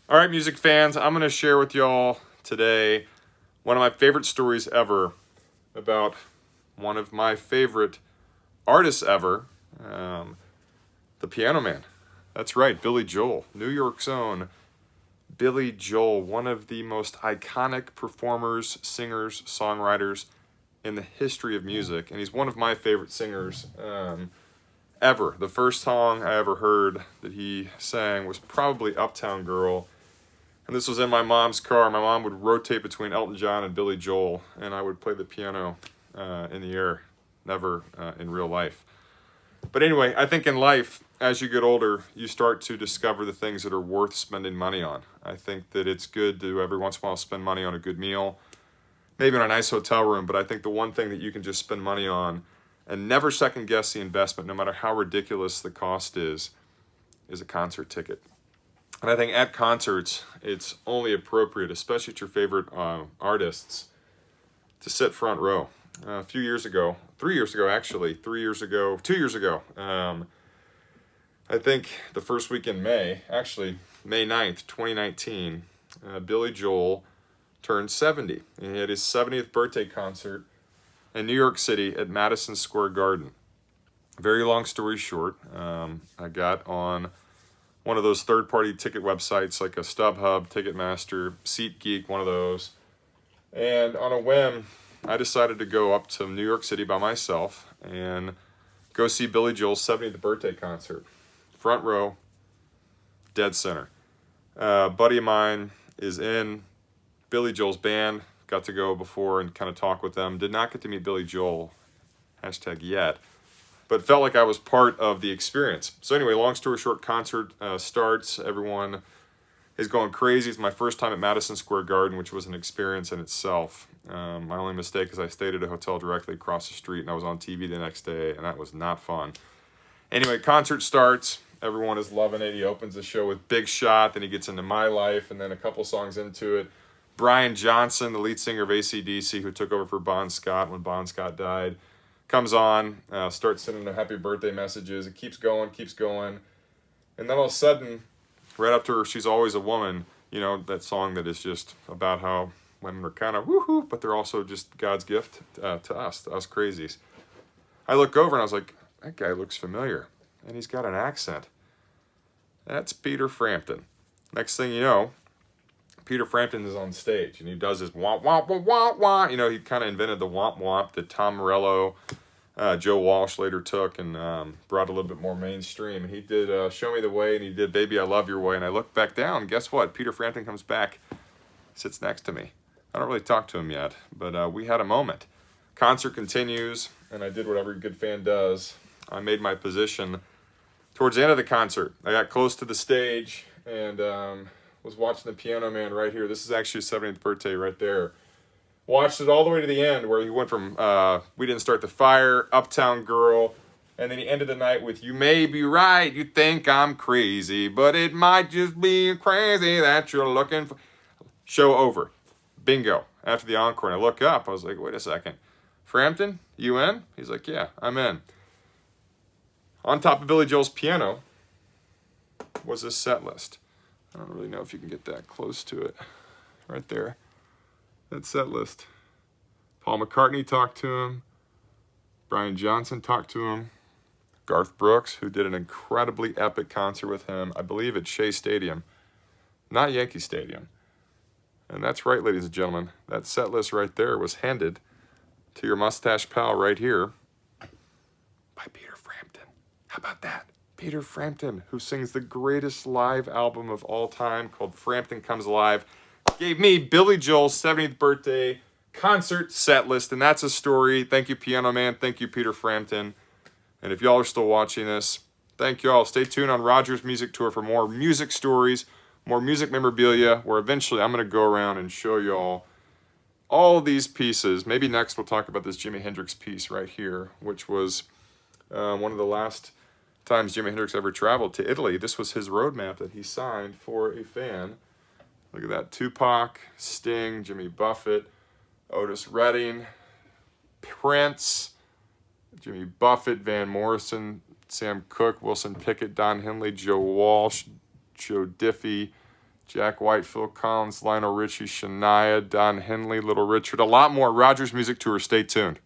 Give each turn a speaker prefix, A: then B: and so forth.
A: All right, music fans, I'm going to share with y'all today one of my favorite stories ever about one of my favorite artists ever, the Piano Man. That's right, Billy Joel, New York's own Billy Joel, one of the most iconic performers, singers, songwriters in the history of music, and he's one of my favorite singers ever. The first song I ever heard that he sang was probably Uptown Girl. And this was in my mom's car. My mom would rotate between Elton John and Billy Joel, and I would play the piano in the air, never in real life. But anyway, I think in life, as you get older, you start to discover the things that are worth spending money on. I think that it's good to every once in a while spend money on a good meal, maybe on a nice hotel room, but I think the one thing that you can just spend money on and never second guess the investment, no matter how ridiculous the cost is a concert ticket. And I think at concerts, it's only appropriate, especially at your favorite artists, to sit front row. A few years ago, 3 years ago actually, 2 years ago, I think the first week in May, actually May 9th, 2019, Billy Joel turned 70. And he had his 70th birthday concert in New York City at Madison Square Garden. Very long story short, I got on one of those third-party ticket websites like a StubHub, Ticketmaster, SeatGeek, one of those. And on a whim, I decided to go up to New York City by myself and go see Billy Joel's 70th birthday concert. Front row, dead center. A buddy of mine is in Billy Joel's band. Got to go before and kind of talk with them. Did not get to meet Billy Joel, #yet. But felt like I was part of the experience. So anyway, long story short, concert starts. Everyone is going crazy. It's my first time at Madison Square Garden, which was an experience in itself. My only mistake is I stayed at a hotel directly across the street, and I was on TV the next day, and that was not fun. Anyway, concert starts. Everyone is loving it. He opens the show with Big Shot, then he gets into My Life, and then a couple songs into it, Brian Johnson, the lead singer of AC/DC, who took over for Bon Scott when Bon Scott died, comes on, starts sending them happy birthday messages. It keeps going. And then all of a sudden, right after She's Always a Woman, you know, that song that is just about how women are kind of woohoo, but they're also just God's gift to us crazies. I look over and I was like, that guy looks familiar. And he's got an accent. That's Peter Frampton. Next thing you know, Peter Frampton is on stage and he does this womp womp womp womp womp. You know, he kind of invented the womp womp that Tom Morello, Joe Walsh later took and brought a little bit more mainstream. And he did Show Me the Way and he did Baby I Love Your Way. And I look back down and guess what? Peter Frampton comes back, sits next to me. I don't really talk to him yet, but we had a moment. Concert continues and I did what every good fan does. I made my position towards the end of the concert. I got close to the stage and was watching the Piano Man right here. This is actually his 70th birthday right there. Watched it all the way to the end where he went from We Didn't Start the Fire, Uptown Girl, and then he ended the night with You May Be Right, You Think I'm Crazy, but it might just be crazy that you're looking for. Show over. Bingo. After the encore, and I look up, I was like, wait a second. Frampton, you in? He's like, yeah, I'm in. On top of Billy Joel's piano was this set list. I don't really know if you can get that close to it. Right there. That set list. Paul McCartney talked to him. Brian Johnson talked to him. Garth Brooks, who did an incredibly epic concert with him, I believe at Shea Stadium, not Yankee Stadium. And that's right, ladies and gentlemen. That set list right there was handed to your mustache pal right here by Peter Frampton. How about that? Peter Frampton, who sings the greatest live album of all time called Frampton Comes Alive, gave me Billy Joel's 70th birthday concert set list, and that's a story. Thank you, Piano Man. Thank you, Peter Frampton. And if y'all are still watching this, thank y'all. Stay tuned on Roger's Music Tour for more music stories, more music memorabilia, where eventually I'm going to go around and show y'all all of these pieces. Maybe next we'll talk about this Jimi Hendrix piece right here, which was one of the last times Jimi Hendrix ever traveled to Italy. This was his roadmap that he signed for a fan. Look at that. Tupac, Sting, Jimmy Buffett, Otis Redding, Prince, Jimmy Buffett, Van Morrison, Sam Cooke, Wilson Pickett, Don Henley, Joe Walsh, Joe Diffie, Jack White, Phil Collins, Lionel Richie, Shania, Don Henley, Little Richard. A lot more. Rogers Music Tour. Stay tuned.